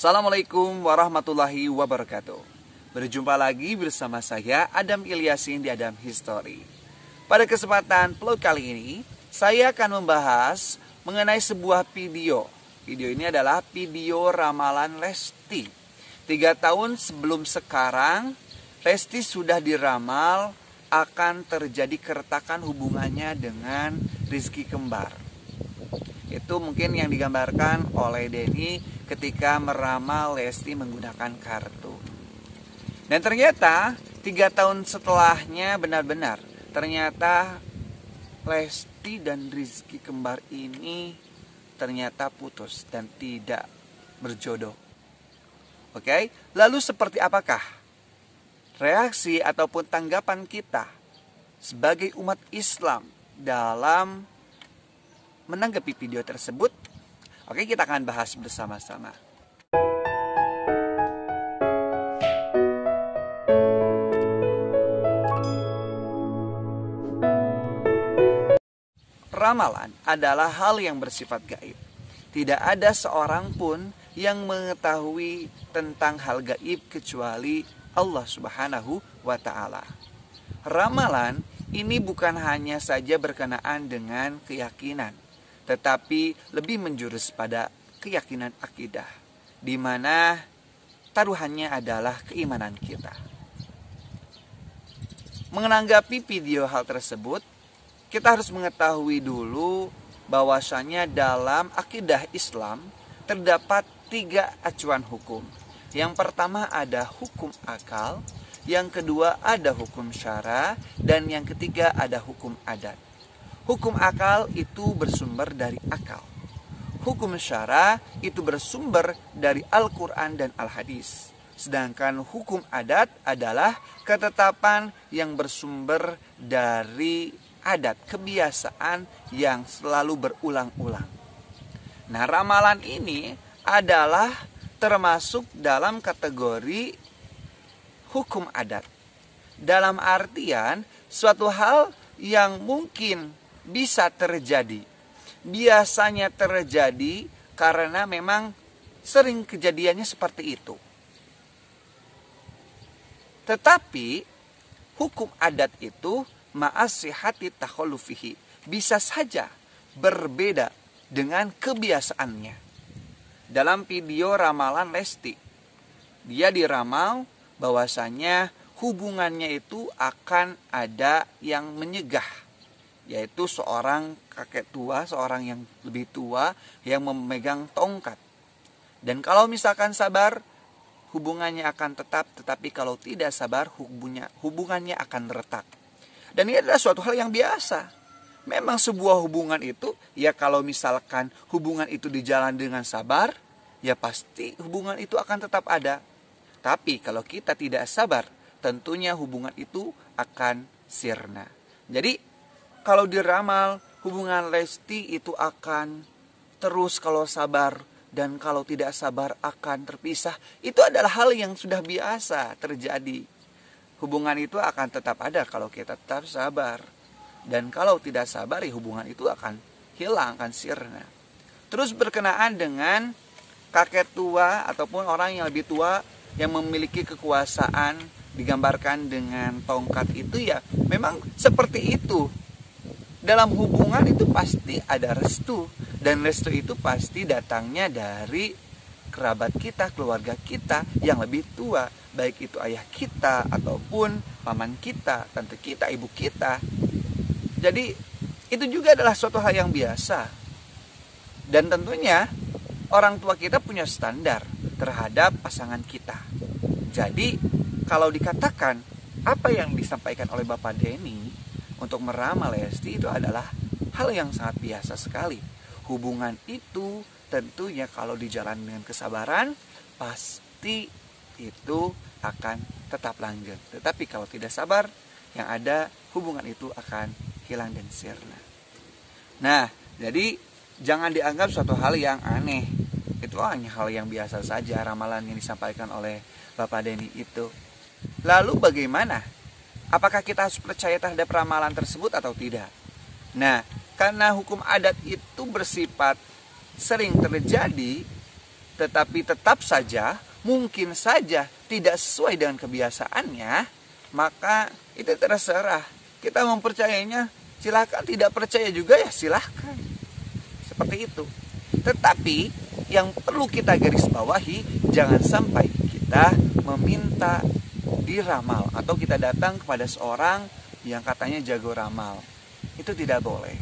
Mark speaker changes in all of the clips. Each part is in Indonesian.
Speaker 1: Assalamualaikum warahmatullahi wabarakatuh. Berjumpa lagi bersama saya Adam Ilyasin di Adam History. Pada kesempatan vlog kali ini, saya akan membahas mengenai sebuah video. Video ini adalah video ramalan Lesti. 3 tahun sebelum sekarang, Lesti sudah diramal akan terjadi keretakan hubungannya dengan Rizky Kembar. Itu mungkin yang digambarkan oleh Denny ketika meramal Lesti menggunakan kartu. Dan ternyata 3 tahun setelahnya benar-benar ternyata Lesti dan Rizky Kembar ini ternyata putus dan tidak berjodoh. Oke, lalu seperti apakah reaksi ataupun tanggapan kita sebagai umat Islam dalam menanggapi video tersebut? Oke, kita akan bahas bersama-sama. Ramalan adalah hal yang bersifat gaib. Tidak ada seorang pun yang mengetahui tentang hal gaib kecuali Allah Subhanahu wa Ta'ala. Ramalan ini bukan hanya saja berkenaan dengan keyakinan, tetapi lebih menjurus pada keyakinan akidah, di mana taruhannya adalah keimanan kita. Menanggapi video hal tersebut, kita harus mengetahui dulu bahwasanya dalam akidah Islam terdapat 3 acuan hukum. Yang pertama ada hukum akal, yang kedua ada hukum syara, dan yang ketiga ada hukum adat. Hukum akal itu bersumber dari akal. Hukum syara itu bersumber dari Al-Quran dan Al-Hadis. Sedangkan hukum adat adalah ketetapan yang bersumber dari adat, kebiasaan yang selalu berulang-ulang. Nah, ramalan ini adalah termasuk dalam kategori hukum adat. Dalam artian suatu hal yang mungkin bisa terjadi, biasanya terjadi karena memang sering kejadiannya seperti itu. Tetapi hukum adat itu ma'asihati takhalufihi, bisa saja berbeda dengan kebiasaannya. Dalam video ramalan Lesti, dia diramal bahwasanya hubungannya itu akan ada yang menyegah, yaitu seorang kakek tua, seorang yang lebih tua yang memegang tongkat. Dan kalau misalkan sabar, hubungannya akan tetap, tetapi kalau tidak sabar, hubungannya akan retak. Dan ini adalah suatu hal yang biasa. Memang sebuah hubungan itu, ya kalau misalkan hubungan itu dijalan dengan sabar, ya pasti hubungan itu akan tetap ada. Tapi kalau kita tidak sabar, tentunya hubungan itu akan sirna. Jadi kalau diramal, hubungan Lesti itu akan terus kalau sabar, dan kalau tidak sabar akan terpisah. Itu adalah hal yang sudah biasa terjadi. Hubungan itu akan tetap ada kalau kita tetap sabar. Dan kalau tidak sabar, ya hubungan itu akan hilang, akan sirna. Terus berkenaan dengan kakek tua ataupun orang yang lebih tua yang memiliki kekuasaan, digambarkan dengan tongkat itu, ya memang seperti itu. Dalam hubungan itu pasti ada restu, dan restu itu pasti datangnya dari kerabat kita, keluarga kita yang lebih tua, baik itu ayah kita ataupun paman kita, tante kita, ibu kita. Jadi itu juga adalah suatu hal yang biasa. Dan tentunya orang tua kita punya standar terhadap pasangan kita. Jadi kalau dikatakan apa yang disampaikan oleh Bapak Denny untuk meramal Lesti itu adalah hal yang sangat biasa sekali. Hubungan itu tentunya kalau dijalani dengan kesabaran, pasti itu akan tetap langgeng. Tetapi kalau tidak sabar, yang ada hubungan itu akan hilang dan sirna. Nah, jadi jangan dianggap suatu hal yang aneh. Itu hanya hal yang biasa saja, ramalan yang disampaikan oleh Bapak Denny itu. Lalu bagaimana? Apakah kita harus percaya terhadap ramalan tersebut atau tidak? Nah, karena hukum adat itu bersifat sering terjadi, tetapi tetap saja mungkin saja tidak sesuai dengan kebiasaannya, maka itu terserah. Kita mempercayainya, silahkan. Tidak percaya juga ya silahkan. Seperti itu. Tetapi yang perlu kita garis bawahi, jangan sampai kita meminta diramal atau kita datang kepada seorang yang katanya jago ramal. Itu tidak boleh.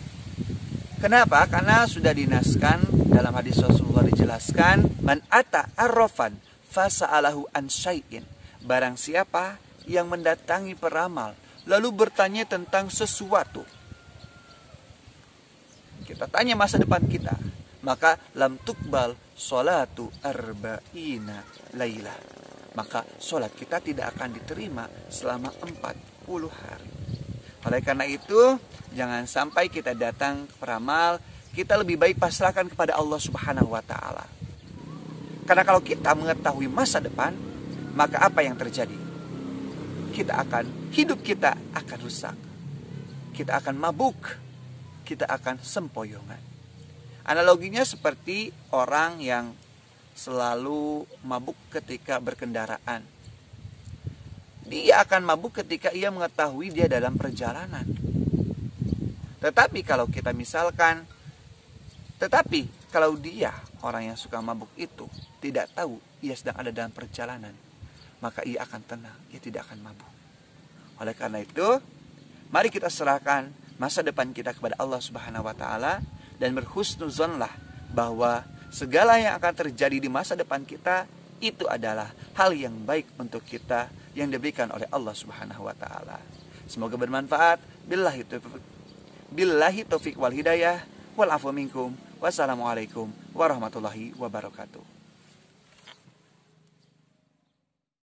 Speaker 1: Kenapa? Karena sudah dinaskan dalam hadis Rasulullah, dijelaskan, man ata arrafan fasa'alahu an syai'in. Barang siapa yang mendatangi peramal lalu bertanya tentang sesuatu, kita tanya masa depan kita, maka lam tukbal sholatu arba'ina laylah. Maka sholat kita tidak akan diterima selama 40 hari. Oleh karena itu, jangan sampai kita datang ke peramal, kita lebih baik pasrahkan kepada Allah Subhanahu wa taala. Karena kalau kita mengetahui masa depan, maka apa yang terjadi? Hidup kita akan rusak. Kita akan mabuk, kita akan sempoyongan. Analoginya seperti orang yang selalu mabuk ketika berkendaraan. Dia akan mabuk ketika ia mengetahui dia dalam perjalanan. Tetapi kalau dia, orang yang suka mabuk itu, tidak tahu ia sedang ada dalam perjalanan, maka ia akan tenang, ia tidak akan mabuk. Oleh karena itu, mari kita serahkan masa depan kita kepada Allah Subhanahu wa taala dan berhusnuzonlah bahwa segala yang akan terjadi di masa depan kita itu adalah hal yang baik untuk kita yang diberikan oleh Allah Subhanahu wa taala. Semoga bermanfaat. Billahi taufiq wal hidayah wal afu minkum. Wassalamualaikum warahmatullahi wabarakatuh.